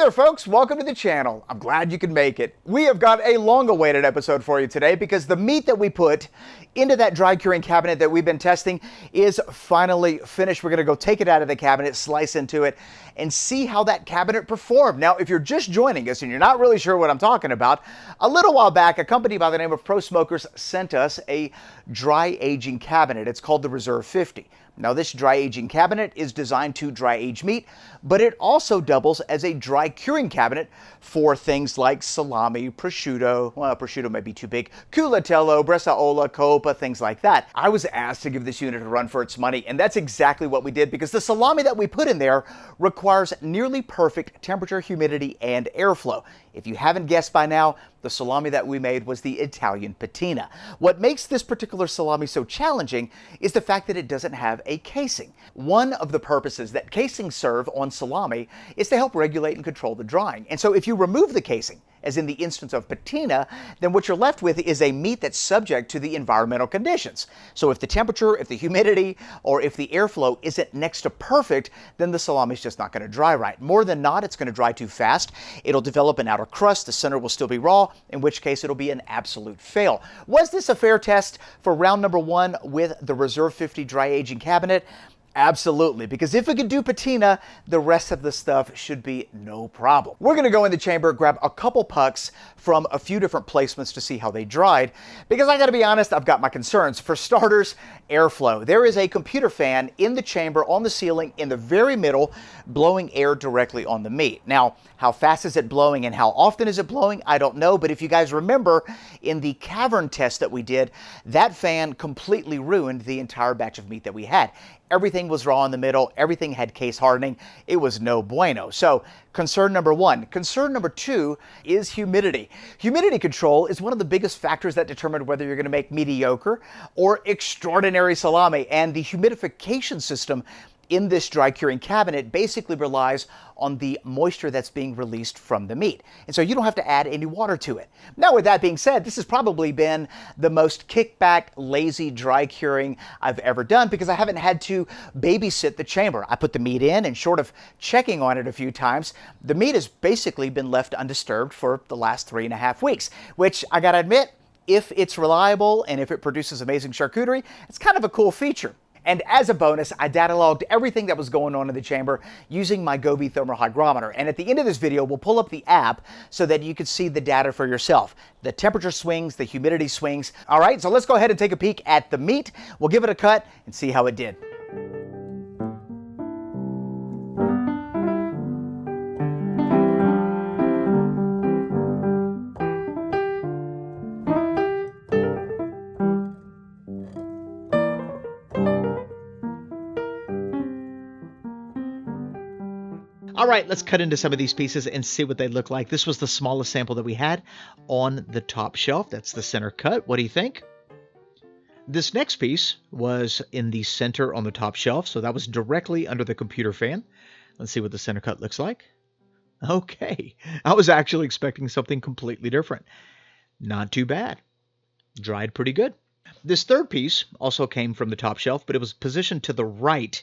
there, folks. Welcome to the channel. I'm glad you can make it. We have got a long-awaited episode for you today because the meat that we put into that dry curing cabinet that we've been testing is finally finished. We're going to go take it out of the cabinet, slice into it, and see how that cabinet performed. Now, if you're just joining us and you're not really sure what I'm talking about, a little while back, a company by the name of Pro Smokers sent us a dry aging cabinet. It's called the Reserve 50. Now, this dry aging cabinet is designed to dry age meat, but it also doubles as a dry curing cabinet for things like salami, prosciutto, well, prosciutto may be too big, culatello, bresaola, coppa, things like that. I was asked to give this unit a run for its money, and that's exactly what we did because the salami that we put in there requires nearly perfect temperature, humidity, and airflow. If you haven't guessed by now, the salami that we made was the Italian patina. What makes this particular salami so challenging is the fact that it doesn't have a casing. One of the purposes that casings serve on salami is to help regulate and control the drying. And so if you remove the casing, as in the instance of patina, then what you're left with is a meat that's subject to the environmental conditions. So if the temperature, if the humidity, or if the airflow isn't next to perfect, then the salami is just not going to dry right. More than not, it's going to dry too fast. It'll develop an outer crust, the center will still be raw, in which case it'll be an absolute fail. Was this a fair test for round number one with the Reserve 50 dry aging cabinet? Absolutely, because if we could do patina, the rest of the stuff should be no problem. We're going to go in the chamber, grab a couple pucks from a few different placements to see how they dried, because I got to be honest, I've got my concerns. For starters, airflow. There is a computer fan in the chamber on the ceiling in the very middle, blowing air directly on the meat. Now, how fast is it blowing and how often is it blowing? I don't know, but if you guys remember in the cavern test that we did, that fan completely ruined the entire batch of meat that we had. Everything was raw in the middle. Everything had case hardening. It was no bueno. So concern number one. Concern number two is humidity. Humidity control is one of the biggest factors that determine whether you're going to make mediocre or extraordinary salami. And the humidification system in this dry curing cabinet basically relies on the moisture that's being released from the meat. And so you don't have to add any water to it. Now, with that being said, this has probably been the most kickback, lazy dry curing I've ever done because I haven't had to babysit the chamber. I put the meat in and short of checking on it a few times, the meat has basically been left undisturbed for the last 3.5 weeks, which I gotta admit, if it's reliable and if it produces amazing charcuterie, it's kind of a cool feature. And as a bonus, I data logged everything that was going on in the chamber using my Gobi thermal hygrometer. And at the end of this video, we'll pull up the app so that you can see the data for yourself. The temperature swings, the humidity swings. All right, so let's go ahead and take a peek at the meat. We'll give it a cut and see how it did. All right, let's cut into some of these pieces and see what they look like. This was the smallest sample that we had on the top shelf. That's the center cut. What do you think? This next piece was in the center on the top shelf, so that was directly under the computer fan. Let's see what the center cut looks like. Okay, I was actually expecting something completely different. Not too bad. Dried pretty good. This third piece also came from the top shelf, but it was positioned to the right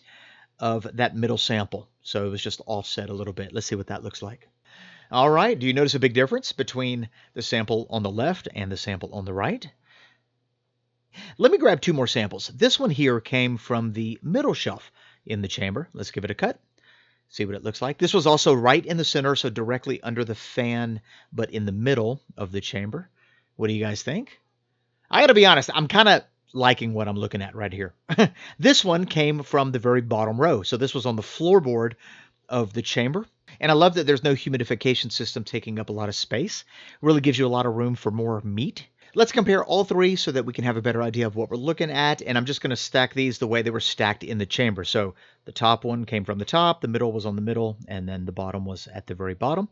of that middle sample. So it was just offset a little bit. Let's see what that looks like. All right. Do you notice a big difference between the sample on the left and the sample on the right? Let me grab two more samples. This one here came from the middle shelf in the chamber. Let's give it a cut. See what it looks like. This was also right in the center, so directly under the fan, but in the middle of the chamber. What do you guys think? I got to be honest. I'm kind of liking what I'm looking at right here. This one came from the very bottom row. So this was on the floorboard of the chamber. And I love that there's no humidification system taking up a lot of space. Really gives you a lot of room for more meat. Let's compare all three so that we can have a better idea of what we're looking at. And I'm just going to stack these the way they were stacked in the chamber. So the top one came from the top, the middle was on the middle, and then the bottom was at the very bottom.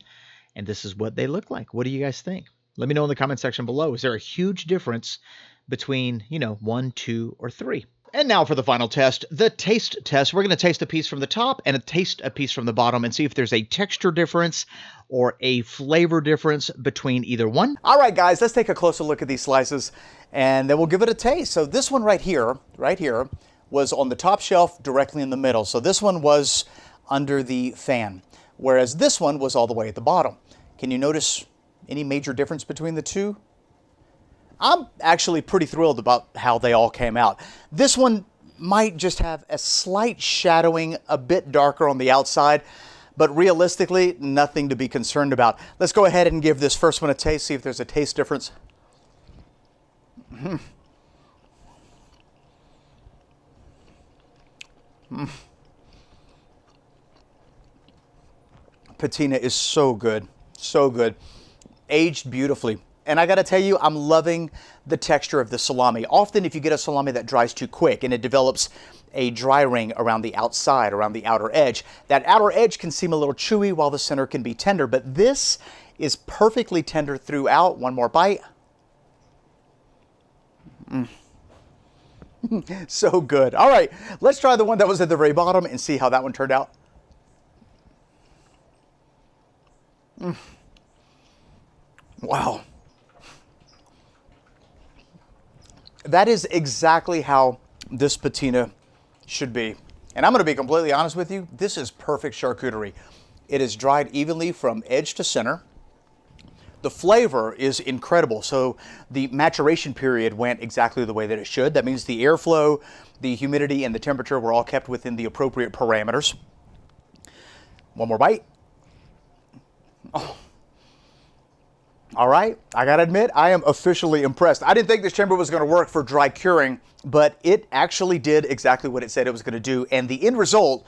And this is what they look like. What do you guys think? Let me know in the comment section below. Is there a huge difference between, 1, 2, or 3? And now for the final test, the taste test. We're going to taste a piece from the top and taste a piece from the bottom and see if there's a texture difference or a flavor difference between either one. All right, guys, let's take a closer look at these slices and then we'll give it a taste. So this one right here, was on the top shelf directly in the middle. So this one was under the fan. whereas this one was all the way at the bottom. Can you notice any major difference between the two? I'm actually pretty thrilled about how they all came out. This one might just have a slight shadowing, a bit darker on the outside, but realistically, nothing to be concerned about. Let's go ahead and give this first one a taste, see if there's a taste difference. Patina is so good, so good. Aged beautifully. And I gotta tell you, I'm loving the texture of the salami. Often if you get a salami that dries too quick and it develops a dry ring around the outside, around the outer edge, that outer edge can seem a little chewy while the center can be tender, but this is perfectly tender throughout. One more bite. So good. All right, let's try the one that was at the very bottom and see how that one turned out. Wow. That is exactly how this patina should be. And I'm going to be completely honest with you, this is perfect charcuterie. It is dried evenly from edge to center. The flavor is incredible. So the maturation period went exactly the way that it should. That means the airflow, the humidity, and the temperature were all kept within the appropriate parameters. One more bite. Oh. All right, I gotta admit, I am officially impressed. I didn't think this chamber was gonna work for dry curing, but it actually did exactly what it said it was gonna do, and the end result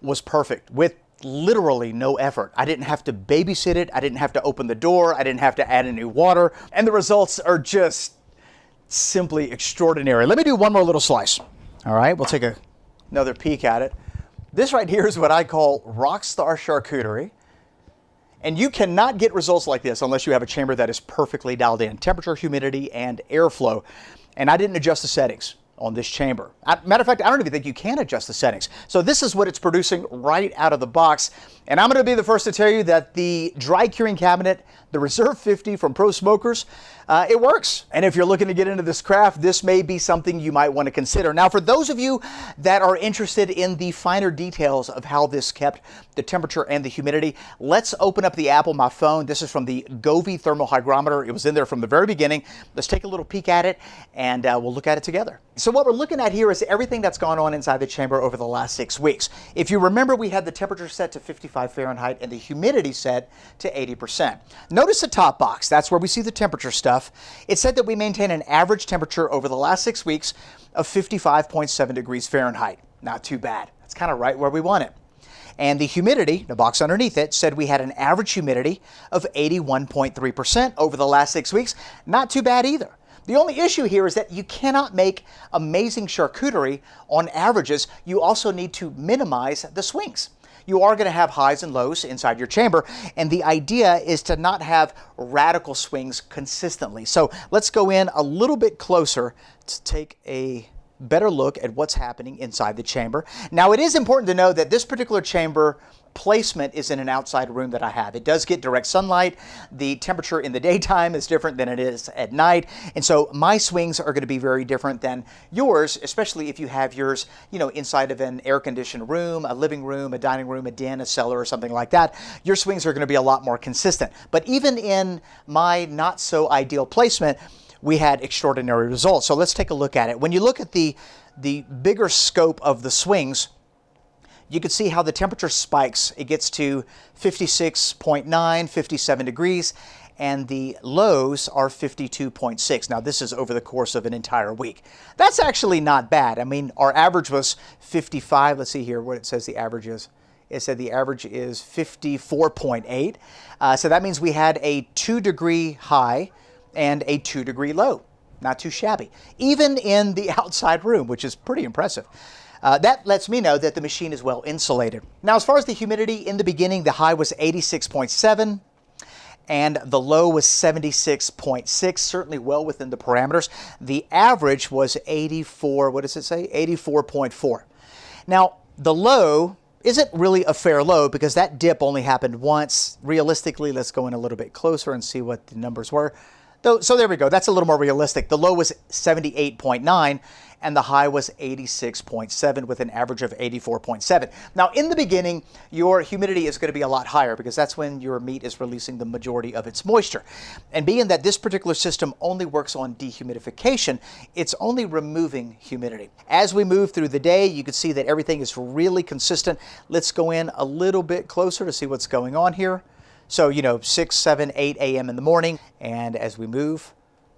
was perfect with literally no effort. I didn't have to babysit it, I didn't have to open the door, I didn't have to add any water, and the results are just simply extraordinary. Let me do one more little slice. All right, we'll take another peek at it. This right here is what I call rockstar charcuterie. And you cannot get results like this unless you have a chamber that is perfectly dialed in. Temperature, humidity, and airflow. And I didn't adjust the settings on this chamber. Matter of fact, I don't even think you can adjust the settings. So this is what it's producing right out of the box. And I'm going to be the first to tell you that the dry curing cabinet, the Reserve 50 from Pro Smokers, it works. And if you're looking to get into this craft, this may be something you might want to consider. Now, for those of you that are interested in the finer details of how this kept the temperature and the humidity, let's open up the app on my phone. This is from the Govee thermal hygrometer. It was in there from the very beginning. Let's take a little peek at it and we'll look at it together. So what we're looking at here is everything that's gone on inside the chamber over the last 6 weeks. If you remember, we had the temperature set to 55 Fahrenheit and the humidity set to 80%. Notice the top box. That's where we see the temperature stuff. It said that we maintain an average temperature over the last 6 weeks of 55.7 degrees Fahrenheit. Not too bad. That's kind of right where we want it. And the humidity, the box underneath it, said we had an average humidity of 81.3% over the last 6 weeks. Not too bad either. The only issue here is that you cannot make amazing charcuterie on averages. You also need to minimize the swings. You are going to have highs and lows inside your chamber, and the idea is to not have radical swings consistently. So let's go in a little bit closer to take a better look at what's happening inside the chamber. Now, it is important to know that this particular chamber placement is in an outside room that I have. It does get direct sunlight. The temperature in the daytime is different than it is at night. And so my swings are going to be very different than yours, especially if you have yours, inside of an air-conditioned room, a living room, a dining room, a den, a cellar, or something like that. Your swings are going to be a lot more consistent. But even in my not so ideal placement, we had extraordinary results. So let's take a look at it. When you look at the bigger scope of the swings, you can see how the temperature spikes. It gets to 56.9, 57 degrees, and the lows are 52.6. Now, this is over the course of an entire week. That's actually not bad. I mean, our average was 55. Let's see here what it says the average is. It said the average is 54.8. So that means we had a 2-degree high and a 2-degree low. Not too shabby. Even in the outside room, which is pretty impressive. That lets me know that the machine is well insulated. Now, as far as the humidity, in the beginning, the high was 86.7 and the low was 76.6, certainly well within the parameters. The average was 84, what does it say? 84.4. Now, the low isn't really a fair low because that dip only happened once. Realistically, let's go in a little bit closer and see what the numbers were. So there we go. That's a little more realistic. The low was 78.9 and the high was 86.7 with an average of 84.7. Now, in the beginning, your humidity is going to be a lot higher because that's when your meat is releasing the majority of its moisture. And being that this particular system only works on dehumidification, it's only removing humidity. As we move through the day, you can see that everything is really consistent. Let's go in a little bit closer to see what's going on here. So, 6, 7, 8 a.m. in the morning. And as we move,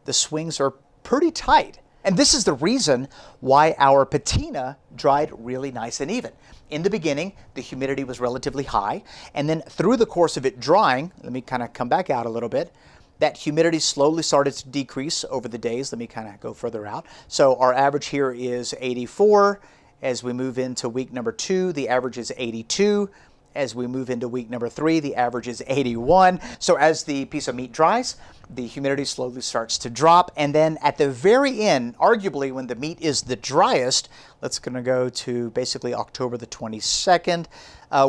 the swings are pretty tight. And this is the reason why our patina dried really nice and even. In the beginning, the humidity was relatively high. And then through the course of it drying, let me kind of come back out a little bit, that humidity slowly started to decrease over the days. Let me kind of go further out. So our average here is 84. As we move into week number 2, the average is 82. As we move into week number 3, the average is 81. So as the piece of meat dries, the humidity slowly starts to drop. And then at the very end, arguably when the meat is the driest, let's gonna go to basically October the 22nd,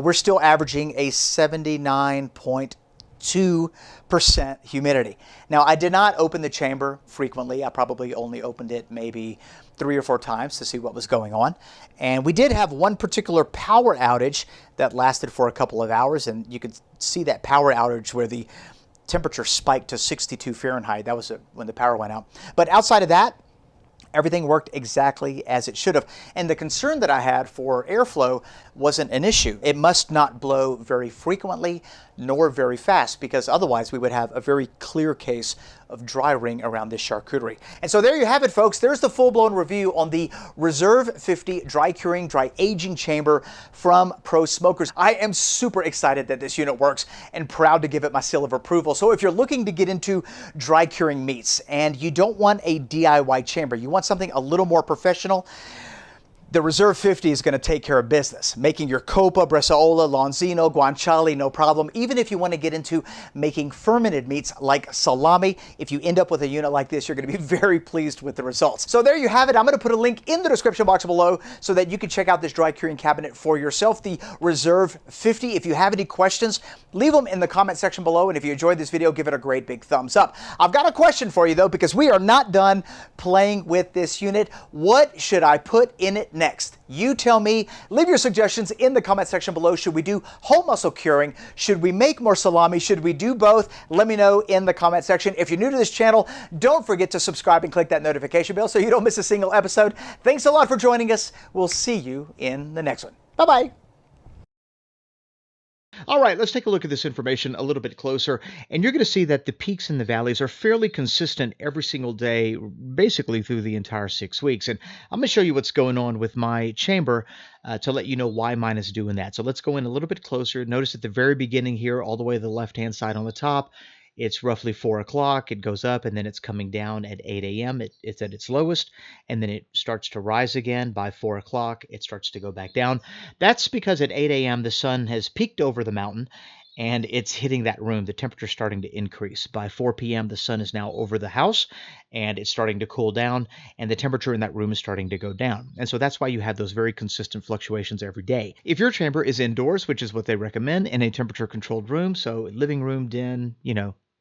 we're still averaging a 79.2% humidity. Now, I did not open the chamber frequently. I probably only opened it maybe 3 or 4 times to see what was going on. And we did have one particular power outage that lasted for a couple of hours, and you could see that power outage where the temperature spiked to 62 Fahrenheit. That was when the power went out. But outside of that, everything worked exactly as it should have. And the concern that I had for airflow wasn't an issue. It must not blow very frequently nor very fast, because otherwise we would have a very clear case of dry ring around this charcuterie. And so there you have it, folks. There's the full-blown review on the Reserve 50 dry curing, dry aging chamber from Pro Smokers. I am super excited that this unit works and proud to give it my seal of approval. So if you're looking to get into dry curing meats and you don't want a DIY chamber, you want something a little more professional, the Reserve 50 is going to take care of business, making your copa, bresaola, lonzino, guanciale, no problem. Even if you want to get into making fermented meats like salami, if you end up with a unit like this, you're going to be very pleased with the results. So there you have it. I'm going to put a link in the description box below so that you can check out this dry curing cabinet for yourself, the Reserve 50. If you have any questions, leave them in the comment section below. And if you enjoyed this video, give it a great big thumbs up. I've got a question for you though, because we are not done playing with this unit. What should I put in it next? You tell me. Leave your suggestions in the comment section below. Should we do whole muscle curing? Should we make more salami? Should we do both? Let me know in the comment section. If you're new to this channel, don't forget to subscribe and click that notification bell so you don't miss a single episode. Thanks a lot for joining us. We'll see you in the next one. Bye-bye. All right, let's take a look at this information a little bit closer, and you're going to see that the peaks and the valleys are fairly consistent every single day, basically through the entire 6 weeks. And I'm going to show you what's going on with my chamber to let you know why mine is doing that. So let's go in a little bit closer. Notice at the very beginning here, all the way to the left-hand side on the top, it's roughly 4 o'clock. It goes up, and then it's coming down at 8 a.m. It's at its lowest, and then it starts to rise again. By 4 o'clock, it starts to go back down. That's because at 8 a.m., the sun has peaked over the mountain, and it's hitting that room. The temperature's starting to increase. By 4 p.m., the sun is now over the house, and it's starting to cool down, and the temperature in that room is starting to go down. And so that's why you have those very consistent fluctuations every day. If your chamber is indoors, which is what they recommend, in a temperature-controlled room, so living room, den,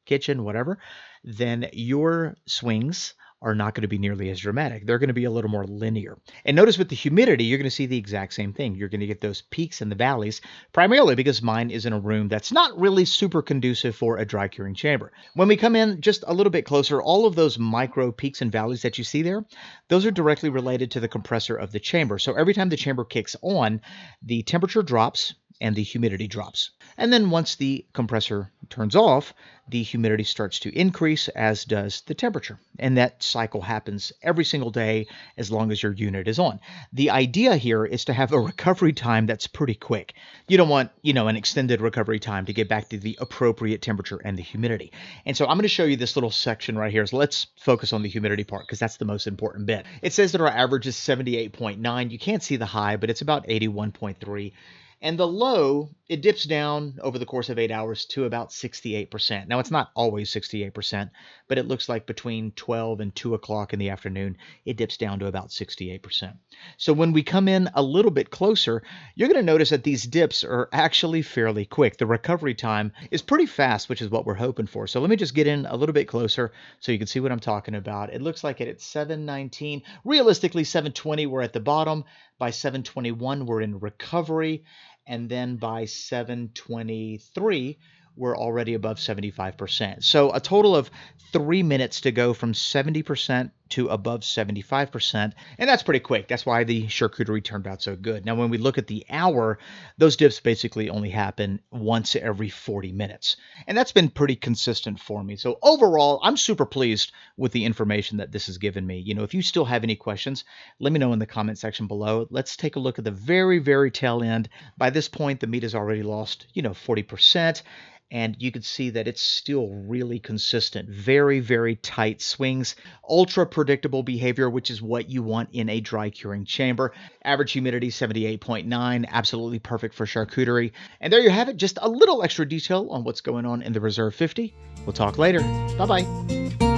kitchen, whatever, then your swings are not going to be nearly as dramatic. They're going to be a little more linear. And notice with the humidity, you're going to see the exact same thing. You're going to get those peaks and the valleys, primarily because mine is in a room that's not really super conducive for a dry curing chamber. When we come in just a little bit closer, all of those micro peaks and valleys that you see there, those are directly related to the compressor of the chamber. So every time the chamber kicks on, the temperature drops and the humidity drops. And then once the compressor turns off, the humidity starts to increase, as does the temperature. And that cycle happens every single day as long as your unit is on. The idea here is to have a recovery time that's pretty quick. You don't want, an extended recovery time to get back to the appropriate temperature and the humidity. And so I'm going to show you this little section right here. So let's focus on the humidity part because that's the most important bit. It says that our average is 78.9. You can't see the high, but it's about 81.3. And the low it dips down over the course of 8 hours to about 68%. Now, it's not always 68%, but it looks like between 12 and 2 o'clock in the afternoon, it dips down to about 68%. So when we come in a little bit closer, you're going to notice that these dips are actually fairly quick. The recovery time is pretty fast, which is what we're hoping for. So let me just get in a little bit closer so you can see what I'm talking about. It looks like at 7:19, realistically 7:20, we're at the bottom. By 7:21, we're in recovery. And then by 7:23, we're already above 75%. So a total of 3 minutes to go from 70% to above 75%. And that's pretty quick. That's why the charcuterie turned out so good. Now, when we look at the hour, those dips basically only happen once every 40 minutes. And that's been pretty consistent for me. So overall, I'm super pleased with the information that this has given me. If you still have any questions, let me know in the comment section below. Let's take a look at the very, very tail end. By this point, the meat has already lost, 40%. And you can see that it's still really consistent. Very, very tight swings. Ultra predictable behavior, which is what you want in a dry curing chamber. Average humidity, 78.9. Absolutely perfect for charcuterie. And there you have it. Just a little extra detail on what's going on in the Reserve 50. We'll talk later. Bye-bye.